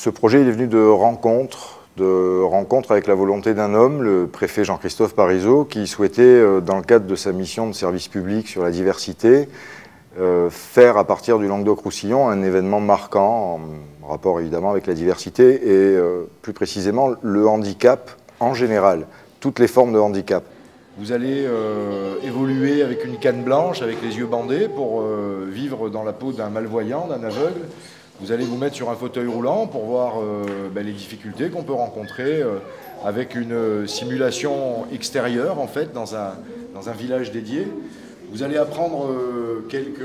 Ce projet il est venu de rencontres avec la volonté d'un homme, le préfet Jean-Christophe Parisot, qui souhaitait, dans le cadre de sa mission de service public sur la diversité, faire à partir du Languedoc-Roussillon un événement marquant, en rapport évidemment avec la diversité et plus précisément le handicap en général, toutes les formes de handicap. Vous allez évoluer avec une canne blanche, avec les yeux bandés, pour vivre dans la peau d'un malvoyant, d'un aveugle. Vous allez vous mettre sur un fauteuil roulant pour voir les difficultés qu'on peut rencontrer avec une simulation extérieure, en fait, dans un village dédié. Vous allez apprendre quelques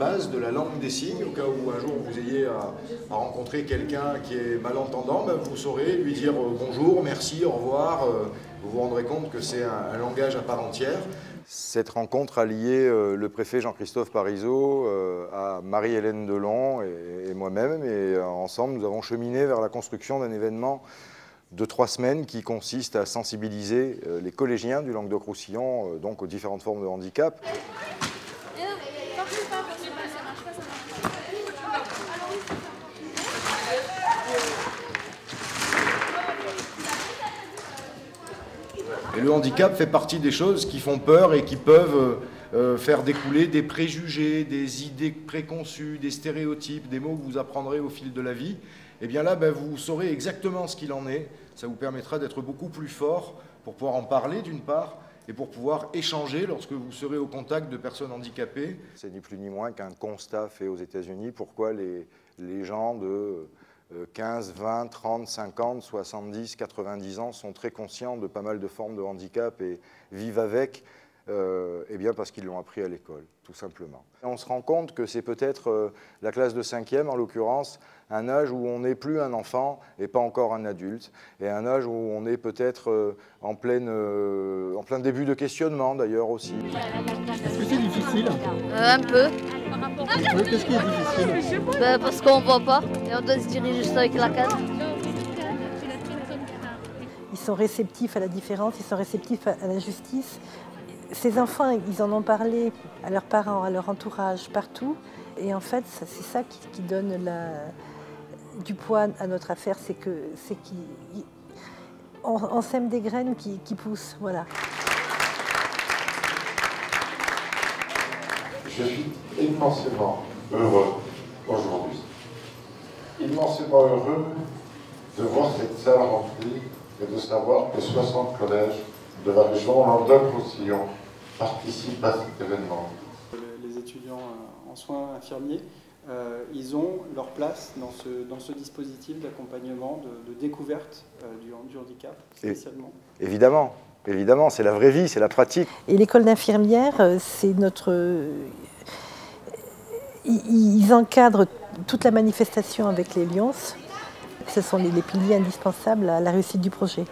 bases de la langue des signes, au cas où un jour vous ayez à rencontrer quelqu'un qui est malentendant, vous saurez lui dire bonjour, merci, au revoir. Vous vous rendrez compte que c'est un langage à part entière. Cette rencontre a lié le préfet Jean-Christophe Parisot à Marie-Hélène Delon et moi-même. Et ensemble, nous avons cheminé vers la construction d'un événement de 3 semaines qui consiste à sensibiliser les collégiens du Languedoc-Roussillon donc aux différentes formes de handicap. Et le handicap fait partie des choses qui font peur et qui peuvent faire découler des préjugés, des idées préconçues, des stéréotypes, des mots que vous apprendrez au fil de la vie. Et bien là, vous saurez exactement ce qu'il en est. Ça vous permettra d'être beaucoup plus fort pour pouvoir en parler d'une part et pour pouvoir échanger lorsque vous serez au contact de personnes handicapées. C'est ni plus ni moins qu'un constat fait aux États-Unis. Pourquoi les gens de 15, 20, 30, 50, 70, 90 ans sont très conscients de pas mal de formes de handicap et vivent avec, eh bien parce qu'ils l'ont appris à l'école, tout simplement. Et on se rend compte que c'est peut-être la classe de 5e, en l'occurrence, un âge où on n'est plus un enfant et pas encore un adulte, et un âge où on est peut-être en plein début de questionnement d'ailleurs aussi. Est-ce que c'est difficile? Un peu. Qu'est-ce qui est difficile? Parce qu'on ne voit pas et on doit se diriger juste avec la canne. Ils sont réceptifs à la différence, ils sont réceptifs à la justice. Ces enfants, ils en ont parlé à leurs parents, à leur entourage, partout. Et en fait, c'est ça qui donne du poids à notre affaire, c'est qu'on sème des graines qui poussent, voilà. Je suis immensément heureux aujourd'hui. Immensément heureux de voir cette salle remplie et de savoir que 60 collèges de la région Languedoc-Roussillon participent à cet événement. Les étudiants en soins infirmiers, ils ont leur place dans ce dispositif d'accompagnement, de découverte du handicap, spécialement. Évidemment. Évidemment, c'est la vraie vie, c'est la pratique. Et l'école d'infirmière, c'est notre... Ils encadrent toute la manifestation avec les Lions. Ce sont les piliers indispensables à la réussite du projet.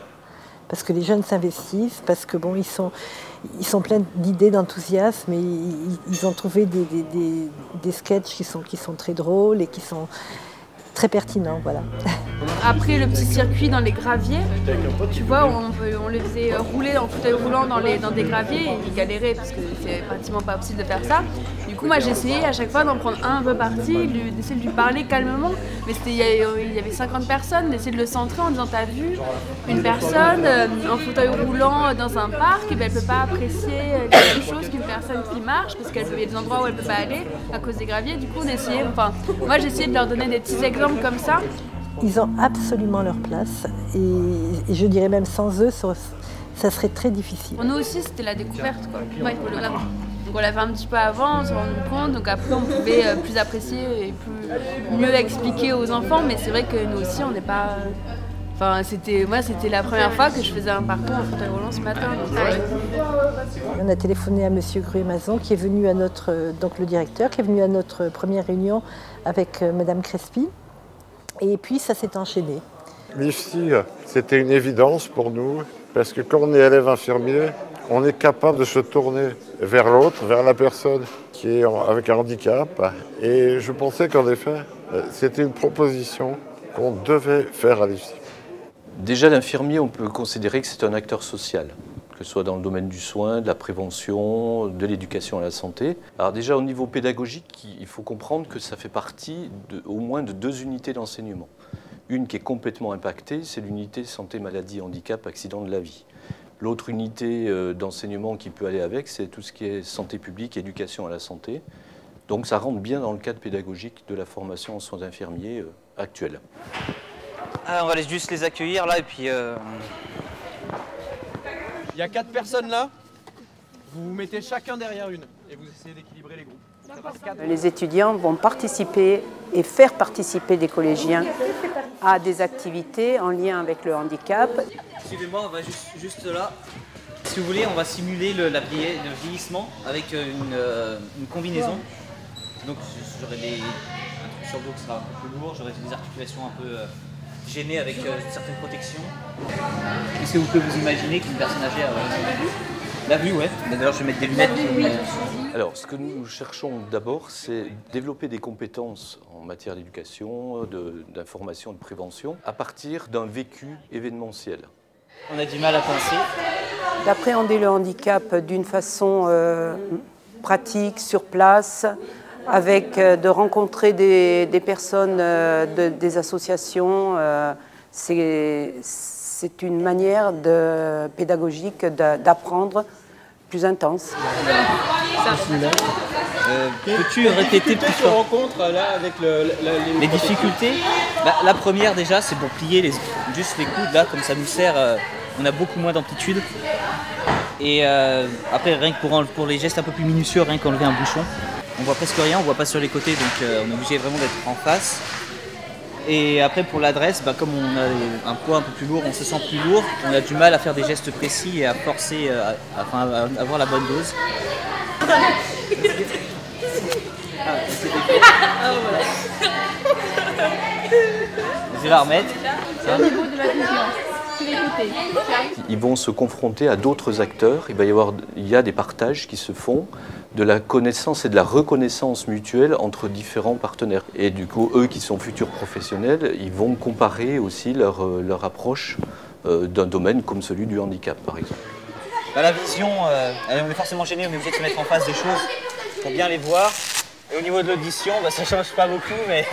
Parce que les jeunes s'investissent, parce que bon, ils sont pleins d'idées, d'enthousiasme, et ils ont trouvé des sketchs qui sont très drôles et qui sont très pertinents, voilà. Après le petit circuit dans les graviers, tu vois, on les faisait rouler en fauteuil roulant dans des graviers et ils galéraient parce que c'est pratiquement pas possible de faire ça. Du coup, moi j'essayais à chaque fois d'en prendre un peu parti, d'essayer de lui parler calmement. Mais il y avait 50 personnes, d'essayer de le centrer en disant t'as vu une personne en fauteuil roulant dans un parc, et ben, elle ne peut pas apprécier les mêmes choses qu'une personne qui marche parce qu'il y a des endroits où elle ne peut pas aller à cause des graviers. Du coup, on essayait, moi j'essayais de leur donner des petits exemples comme ça. Ils ont absolument leur place et je dirais même sans eux, ça serait très difficile. Pour nous aussi, c'était la découverte, quoi. Ouais, voilà. Donc on l'a fait un petit peu avant, on s'est rendu compte, donc après on pouvait plus apprécier et mieux expliquer aux enfants, mais c'est vrai que nous aussi on n'est pas... Enfin, moi c'était la première fois que je faisais un parcours en fauteuil roulant ce matin. On a téléphoné à monsieur Gruet-Mazon qui est venu à donc le directeur, qui est venu à notre première réunion avec madame Crespi. Et puis ça s'est enchaîné. L'IFSI, c'était une évidence pour nous, parce que quand on est élève infirmier, on est capable de se tourner vers l'autre, vers la personne qui est avec un handicap. Et je pensais qu'en effet, c'était une proposition qu'on devait faire à l'IFSI. Déjà, l'infirmier, on peut considérer que c'est un acteur social, que ce soit dans le domaine du soin, de la prévention, de l'éducation à la santé. Alors déjà, au niveau pédagogique, il faut comprendre que ça fait partie au moins de 2 unités d'enseignement. Une qui est complètement impactée, c'est l'unité santé, maladie, handicap, accident de la vie. L'autre unité d'enseignement qui peut aller avec, c'est tout ce qui est santé publique, éducation à la santé. Donc ça rentre bien dans le cadre pédagogique de la formation en soins infirmiers actuelle. On va juste les accueillir là et puis... Il y a 4 personnes là, vous vous mettez chacun derrière une et vous essayez d'équilibrer les groupes. Les étudiants vont participer et faire participer des collégiens à des activités en lien avec le handicap. Suivez-moi, on va juste là. Si vous voulez, on va simuler le vieillissement avec une combinaison. Donc j'aurai un truc sur le dos qui sera un peu plus lourd, j'aurai des articulations un peu gênées avec certaines protections. Est-ce que vous pouvez vous imaginer qu'une personne âgée a la vue, ouais. D'ailleurs, je vais mettre des lunettes. Alors, ce que nous cherchons d'abord, c'est développer des compétences en matière d'éducation, d'information, de prévention, à partir d'un vécu événementiel. On a du mal à penser. D'appréhender le handicap d'une façon pratique, sur place, avec de rencontrer des personnes, des associations. C'est une manière pédagogique d'apprendre plus intense. Peux-tu répéter plus fort? Rencontre là avec les difficultés. La première déjà, c'est pour plier juste les coudes là, comme ça nous sert. On a beaucoup moins d'amplitude. Et après, rien que pour les gestes un peu plus minutieux, rien qu'enlever un bouchon, on voit presque rien, on voit pas sur les côtés, donc on est obligé vraiment d'être en face. Et après pour l'adresse, comme on a un poids un peu plus lourd, on se sent plus lourd, on a du mal à faire des gestes précis et à forcer, à avoir la bonne dose. Je vais la remettre. Au niveau de la vision, sur les côtés. Ils vont se confronter à d'autres acteurs, il y a des partages qui se font, de la connaissance et de la reconnaissance mutuelle entre différents partenaires. Et du coup, eux qui sont futurs professionnels, ils vont comparer aussi leur approche d'un domaine comme celui du handicap, par exemple. La vision, on est forcément gêné, on est obligé de se mettre en face des choses pour bien les voir. Et au niveau de l'audition, ça ne change pas beaucoup, mais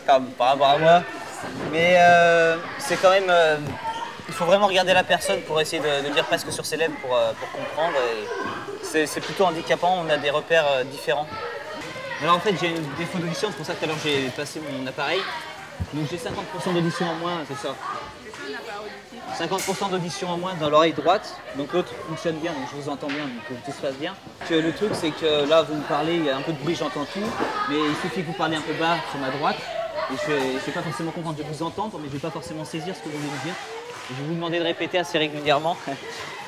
par rapport à moi. Mais c'est quand même... il faut vraiment regarder la personne pour essayer de lire presque sur ses lèvres pour comprendre. C'est plutôt handicapant, on a des repères différents. Alors en fait, j'ai un défaut d'audition, c'est pour ça que tout à l'heure j'ai passé mon appareil. Donc j'ai 50% d'audition en moins, c'est ça. 50% d'audition en moins dans l'oreille droite, donc l'autre fonctionne bien, donc je vous entends bien, donc tout se passe bien. Le truc c'est que là vous me parlez, il y a un peu de bruit, j'entends tout, mais il suffit que vous parliez un peu bas sur ma droite, et je ne vais pas forcément comprendre, je vais vous entendre, mais je ne vais pas forcément saisir ce que vous voulez me dire. Et je vais vous demander de répéter assez régulièrement. Vous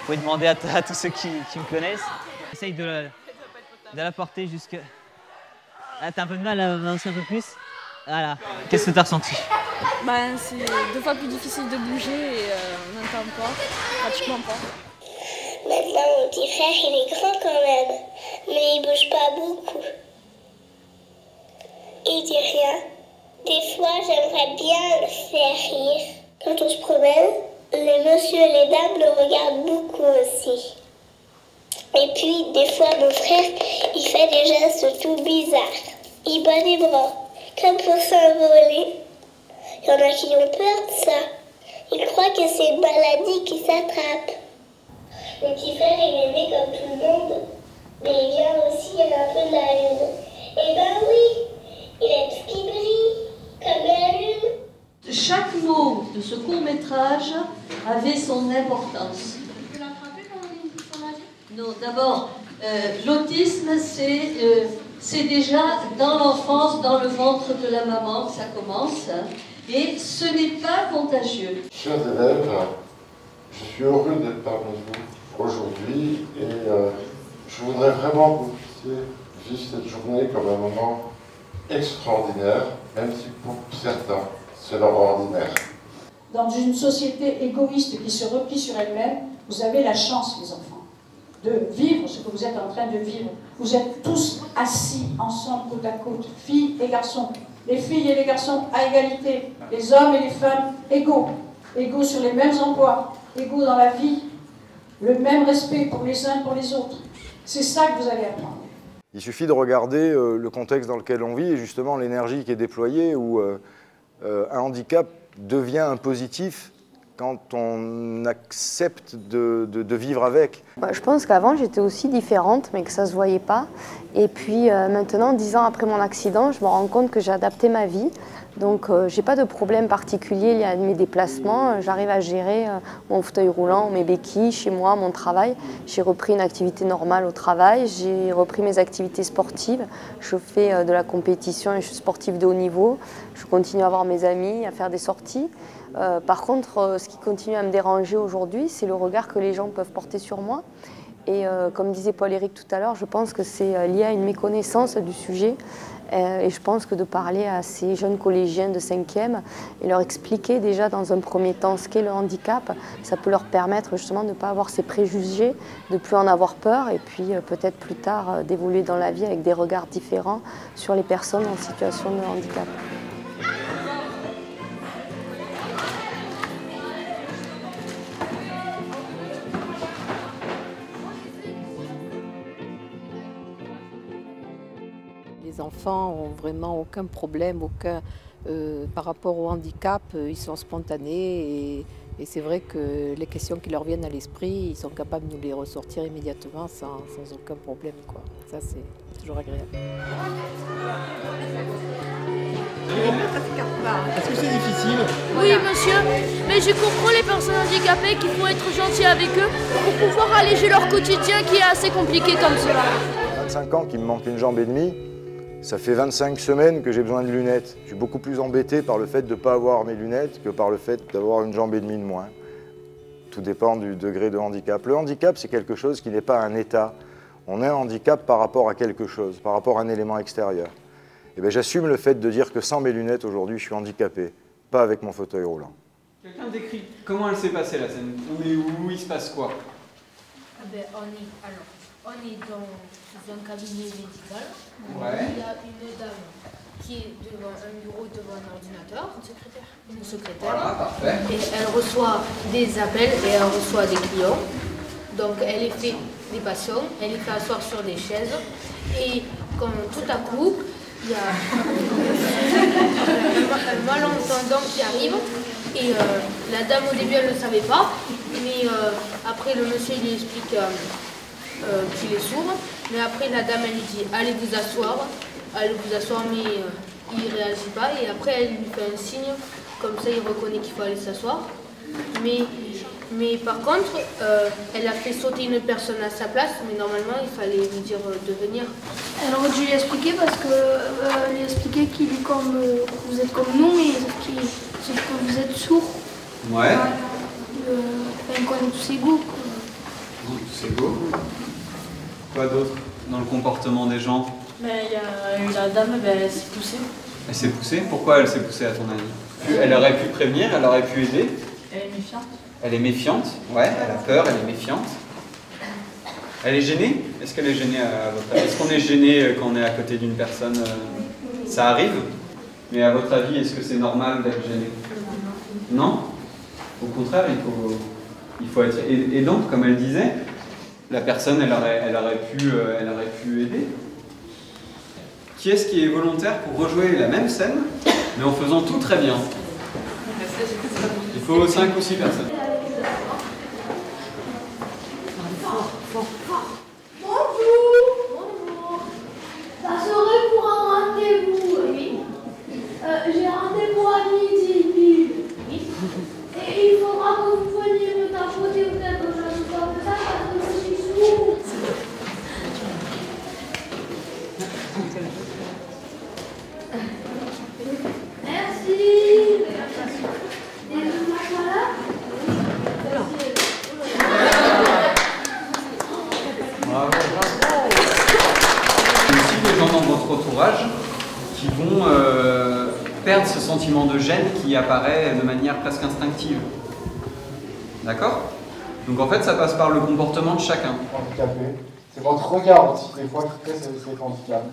pouvez demander à tous ceux qui me connaissent. Essaye de la porter jusque... Ah, t'as un peu de mal à avancer un peu plus? Voilà. Qu'est-ce que t'as ressenti? C'est 2 fois plus difficile de bouger et on n'entend pas, pratiquement pas. Maintenant, mon petit frère, il est grand quand même, mais il bouge pas beaucoup. Il dit rien. Des fois, j'aimerais bien le faire rire. Quand on se promène, les messieurs et les dames le regardent beaucoup aussi. Et puis, des fois, mon frère, il fait des gestes tout bizarres. Il bat les bras, comme pour s'envoler. Il y en a qui ont peur de ça. Ils croient que c'est une maladie qui s'attrape. Mon petit frère, il est né comme tout le monde, mais il vient aussi un peu de la lune. Eh ben oui, il a tout qui brille, comme la lune. Chaque mot de ce court-métrage avait son importance. Tu peux l'attraper quand on est sur la vie? Non, d'abord, l'autisme, c'est déjà dans l'enfance, dans le ventre de la maman que ça commence, et ce n'est pas contagieux. Chers élèves, je suis heureux d'être parmi vous aujourd'hui et je voudrais vraiment que vous puissiez vivre cette journée comme un moment extraordinaire, même si pour certains, c'est leur ordinaire. Dans une société égoïste qui se replie sur elle-même, vous avez la chance, les enfants, de vivre ce que vous êtes en train de vivre. Vous êtes tous assis ensemble côte à côte, filles et garçons. Les filles et les garçons à égalité, les hommes et les femmes égaux. Égaux sur les mêmes emplois, égaux dans la vie, le même respect pour les uns et pour les autres. C'est ça que vous allez apprendre. Il suffit de regarder le contexte dans lequel on vit et justement l'énergie qui est déployée où un handicap devient un positif quand on accepte de vivre avec. Je pense qu'avant j'étais aussi différente mais que ça ne se voyait pas. Et puis maintenant, 10 ans après mon accident, je me rends compte que j'ai adapté ma vie. Donc je n'ai pas de problème particulier lié à mes déplacements. J'arrive à gérer mon fauteuil roulant, mes béquilles, chez moi, mon travail. J'ai repris une activité normale au travail, j'ai repris mes activités sportives. Je fais de la compétition et je suis sportive de haut niveau. Je continue à voir mes amis, à faire des sorties. Par contre, ce qui continue à me déranger aujourd'hui, c'est le regard que les gens peuvent porter sur moi. Et comme disait Paul-Éric tout à l'heure, je pense que c'est lié à une méconnaissance du sujet. Et je pense que de parler à ces jeunes collégiens de 5e et leur expliquer déjà dans un premier temps ce qu'est le handicap, ça peut leur permettre justement de ne pas avoir ces préjugés, de ne plus en avoir peur et puis peut-être plus tard d'évoluer dans la vie avec des regards différents sur les personnes en situation de handicap. Les enfants ont vraiment aucun problème, par rapport au handicap, ils sont spontanés et c'est vrai que les questions qui leur viennent à l'esprit, ils sont capables de nous les ressortir immédiatement sans aucun problème, quoi. Ça, c'est toujours agréable. Est-ce que c'est difficile? Oui, monsieur, mais je comprends les personnes handicapées qu'il faut être gentil avec eux pour pouvoir alléger leur quotidien qui est assez compliqué comme cela. 25 ans qu'il me manque une jambe et demie. Ça fait 25 semaines que j'ai besoin de lunettes. Je suis beaucoup plus embêté par le fait de ne pas avoir mes lunettes que par le fait d'avoir une jambe et demie de moins. Tout dépend du degré de handicap. Le handicap, c'est quelque chose qui n'est pas un état. On a un handicap par rapport à quelque chose, par rapport à un élément extérieur. Et bien, j'assume le fait de dire que sans mes lunettes, aujourd'hui, je suis handicapé, pas avec mon fauteuil roulant. Quelqu'un décrit comment elle s'est passée la scène? On est où? Il se passe quoi? On est dans un cabinet médical. Ouais. Il y a une dame qui est devant un bureau, devant un ordinateur. Une secrétaire. Voilà, parfait. Et elle reçoit des appels et elle reçoit des clients. Donc elle les fait des patients, elle les fait asseoir sur des chaises. Et comme tout à coup, il y a un malentendant qui arrive. Et la dame au début elle ne savait pas. Mais après le monsieur il lui explique qu'il est sourd, mais après la dame elle lui dit allez vous asseoir, mais il ne réagit pas et après elle lui fait un signe, comme ça il reconnaît qu'il faut aller s'asseoir. Mais par contre, elle a fait sauter une personne à sa place, mais normalement il fallait lui dire de venir. Elle aurait dû lui expliquer parce que lui expliquer qu'il est comme vous êtes comme nous, mais sauf que vous êtes sourd. Ouais. On connaît tous ses goûts. Tous ses goûts. Quoi d'autre dans le comportement des gens? La dame, elle s'est poussée. Elle s'est poussée? Pourquoi elle s'est poussée à ton avis? Elle aurait pu prévenir, elle aurait pu aider? Elle est méfiante. Elle est méfiante? Ouais, elle a peur, elle est méfiante. Elle est gênée? Est-ce qu'elle est gênée à votre avis? Est-ce qu'on est gêné quand on est à côté d'une personne? Ça arrive? Mais à votre avis, est-ce que c'est normal d'être gêné? Non? Au contraire, il faut être aidante, comme elle disait. La personne, elle aurait pu aider. Qui est-ce qui est volontaire pour rejouer la même scène, mais en faisant tout très bien? Il faut 5 ou 6 personnes. Bonjour. Ça serait pour un rendez-vous. Oui. J'ai rendez-vous à midi pile. Oui. Et il faudra que vous veniez me tapoter ou quelque chose comme ça parce que je suis sourd. Merci. Bravo. Il y a aussi des gens dans votre entourage qui vont perdre ce sentiment de gêne qui apparaît de manière presque instinctive. D'accord? Donc en fait, ça passe par le comportement de chacun. Handicapé. C'est votre regard aussi, des fois, qui crée cet handicap.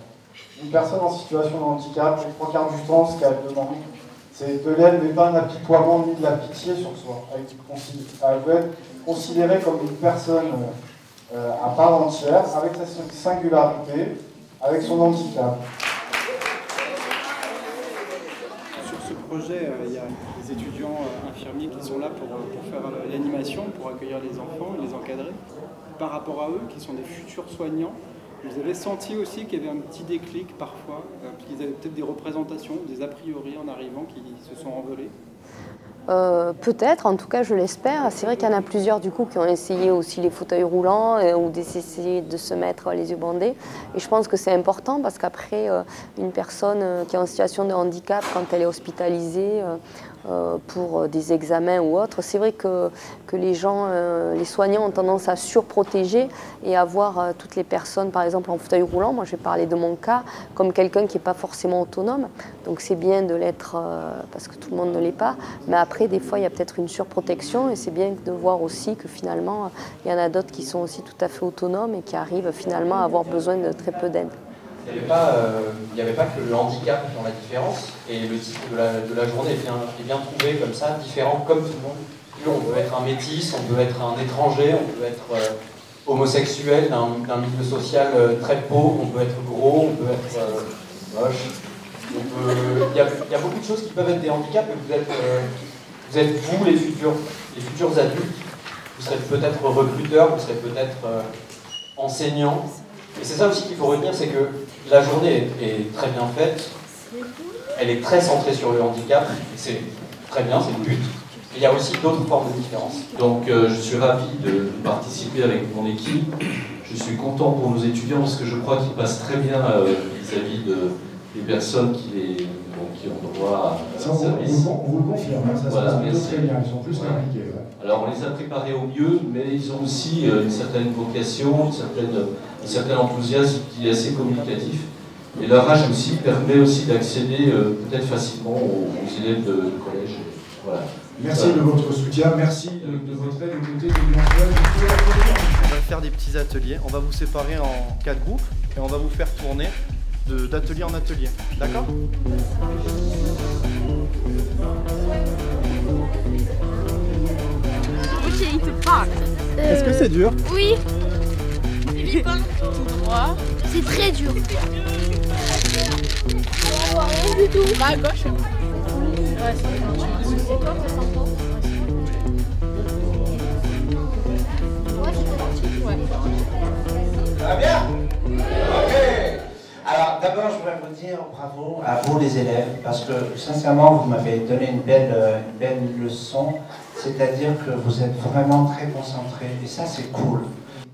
Une personne en situation de handicap, les 3/4 du temps, ce qu'elle demande, c'est de l'aide, mais pas un apitoiement ni de la pitié sur soi. Elle veut être considérée comme une personne à part entière, avec sa singularité, avec son handicap. ce projet, il y a des étudiants infirmiers qui sont là pour faire l'animation, pour accueillir les enfants et les encadrer. Par rapport à eux, qui sont des futurs soignants, vous avez senti aussi qu'il y avait un petit déclic parfois, qu'ils avaient peut-être des représentations, des a priori en arrivant qui se sont envolés? Peut-être, en tout cas je l'espère. C'est vrai qu'il y en a plusieurs du coup qui ont essayé aussi les fauteuils roulants ou d'essayer de se mettre les yeux bandés. Et je pense que c'est important parce qu'après, une personne qui est en situation de handicap, quand elle est hospitalisée pour des examens ou autres, c'est vrai que les gens, les soignants ont tendance à surprotéger et à voir toutes les personnes, par exemple en fauteuil roulant, moi je vais parler de mon cas, comme quelqu'un qui n'est pas forcément autonome. Donc c'est bien de l'être parce que tout le monde ne l'est pas. Mais après, des fois, il y a peut-être une surprotection et c'est bien de voir aussi que finalement, il y en a d'autres qui sont aussi tout à fait autonomes et qui arrivent finalement à avoir besoin de très peu d'aide. Il n'y avait pas que le handicap dans la différence, et le titre de la journée est bien trouvé comme ça, différent comme tout le monde. On peut être un métis, on peut être un étranger, on peut être homosexuel d'un milieu social très pauvre, on peut être gros, on peut être moche. Il y a beaucoup de choses qui peuvent être des handicaps, et vous êtes vous les futurs adultes. Vous serez peut-être recruteur, vous serez peut-être enseignant. Et c'est ça aussi qu'il faut retenir, c'est que la journée est très bien faite, elle est très centrée sur le handicap, c'est très bien, c'est le but. Mais il y a aussi d'autres formes de différence. Donc je suis ravi de participer avec mon équipe. Je suis content pour nos étudiants parce que je crois qu'ils passent très bien vis-à-vis des personnes qui ont droit à un service. On vous le confirme, ça se passe plutôt très bien, ils sont plus impliqués. Ouais. Alors on les a préparés au mieux, mais ils ont aussi une certaine vocation, un certain enthousiasme qui est assez communicatif. Et leur âge aussi permet aussi d'accéder peut-être facilement aux élèves de collège. Voilà. Merci de votre soutien, merci de votre aide aux côtés de Lyon. On va faire des petits ateliers, on va vous séparer en 4 groupes et on va vous faire tourner d'atelier en atelier. D'accord ? Est-ce que c'est dur? Oui. Tout droit. C'est très dur. Rien du tout. À gauche. Ouais, c'est toi, ça sent quoi? Ça va bien? Ok. Alors d'abord, je voudrais vous dire bravo à vous les élèves, parce que sincèrement, vous m'avez donné une belle leçon, c'est-à-dire que vous êtes vraiment très concentrés, et ça c'est cool.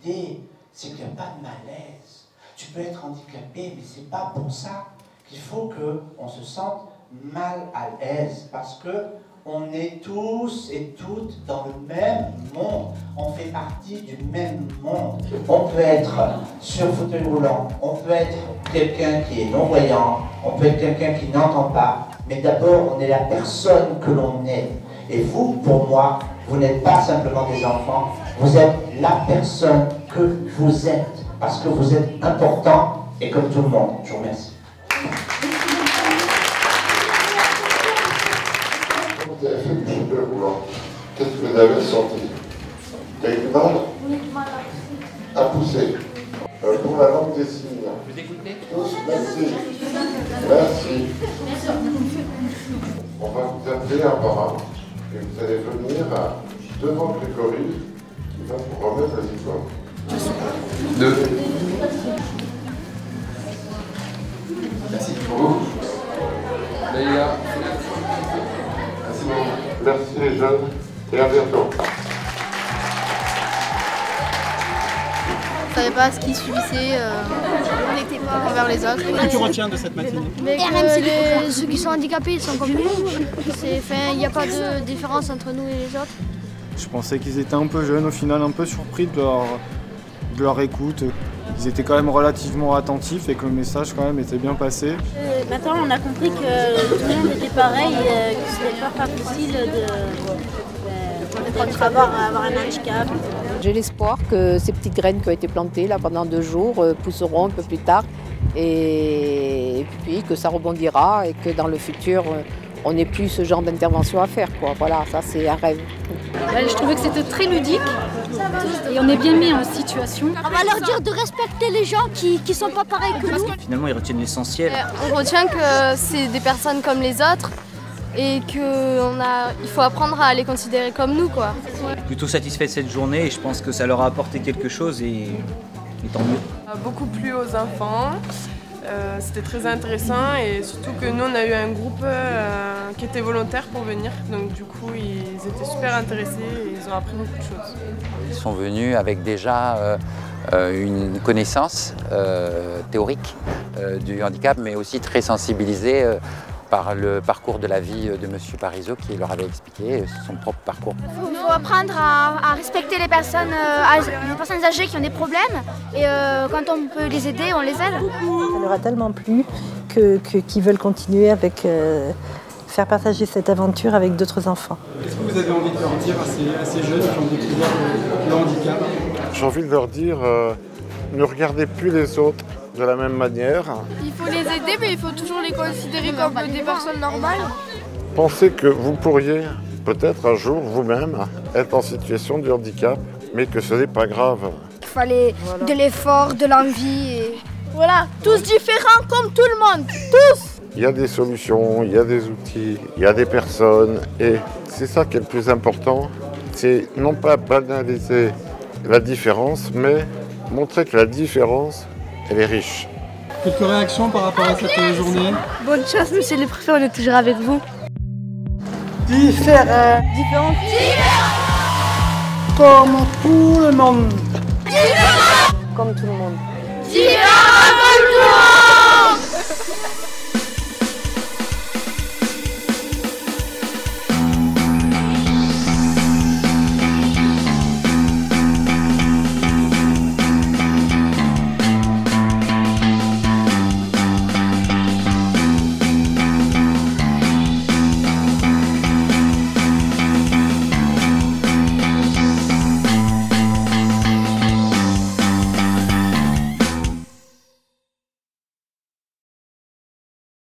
L'idée, c'est qu'il n'y a pas de malaise. Tu peux être handicapé, mais c'est pas pour ça qu'il faut qu'on se sente mal à l'aise, parce que on est tous et toutes dans le même monde. On fait partie du même monde. On peut être sur fauteuil roulant, on peut être quelqu'un qui est non-voyant, on peut être quelqu'un qui n'entend pas, mais d'abord on est la personne que l'on est. Et vous, pour moi, vous n'êtes pas simplement des enfants, vous êtes la personne que vous êtes, parce que vous êtes important et comme tout le monde. Je vous remercie. Vous avez fait du fauteuil roulant. Qu'est-ce que vous avez senti? T'as eu mal? À pousser. Pour la langue des signes. Tous, merci. Merci. On va vous appeler un par un et vous allez venir devant Grégory qui va vous remettre les diplômes. 2. Merci beaucoup. Léa. Merci les jeunes et à bientôt. On ne savait pas ce qui suffisait, on n'était pas envers les autres. Qu'est-ce que tu retiens de cette matinée? Mais que ceux qui sont handicapés, ils sont comme nous. Il n'y a pas de différence entre nous et les autres. Je pensais qu'ils étaient un peu jeunes, au final un peu surpris de leur écoute. Ils étaient quand même relativement attentifs et que le message quand même était bien passé. Maintenant on a compris que tout le monde était pareil, que ce n'était pas facile d'avoir un handicap. J'ai l'espoir que ces petites graines qui ont été plantées là pendant 2 jours pousseront un peu plus tard et puis que ça rebondira et que dans le futur on n'ait plus ce genre d'intervention à faire, quoi. Voilà, ça c'est un rêve. Je trouvais que c'était très ludique et on est bien mis en situation. On va leur dire de respecter les gens qui ne sont pas pareils que nous. Finalement, ils retiennent l'essentiel. On retient que c'est des personnes comme les autres, et qu'il faut apprendre à les considérer comme nous, quoi. Plutôt satisfait de cette journée et je pense que ça leur a apporté quelque chose et tant mieux. Beaucoup plu aux enfants, c'était très intéressant et surtout que nous on a eu un groupe qui était volontaire pour venir, donc du coup ils étaient super intéressés et ils ont appris beaucoup de choses. Ils sont venus avec déjà une connaissance théorique du handicap, mais aussi très sensibilisés par le parcours de la vie de M. Parizeau qui leur avait expliqué son propre parcours. Il faut apprendre à respecter les personnes âgées qui ont des problèmes et quand on peut les aider, on les aide. Ça leur a tellement plu qu'ils veulent continuer avec faire partager cette aventure avec d'autres enfants. Qu'est-ce que vous avez envie de leur dire à ces jeunes qui ont découvert le handicap? J'ai envie de leur dire, ne regardez plus les autres de la même manière. Il faut les aider, mais il faut toujours les considérer comme des personnes normales. Pensez que vous pourriez peut-être un jour vous-même être en situation de handicap, mais que ce n'est pas grave. Il fallait de l'effort, de l'envie. Et... Voilà, tous différents comme tout le monde, tous. Il y a des solutions, il y a des outils, il y a des personnes, et c'est ça qui est le plus important. C'est non pas banaliser la différence, mais montrer que la différence, elle est riche. Quelques réactions par rapport à cette journée? Bonne chance, monsieur le préfet, on est toujours avec vous. Différent. Différent. Comme tout le monde. Comme tout le monde. Différent comme tout le monde.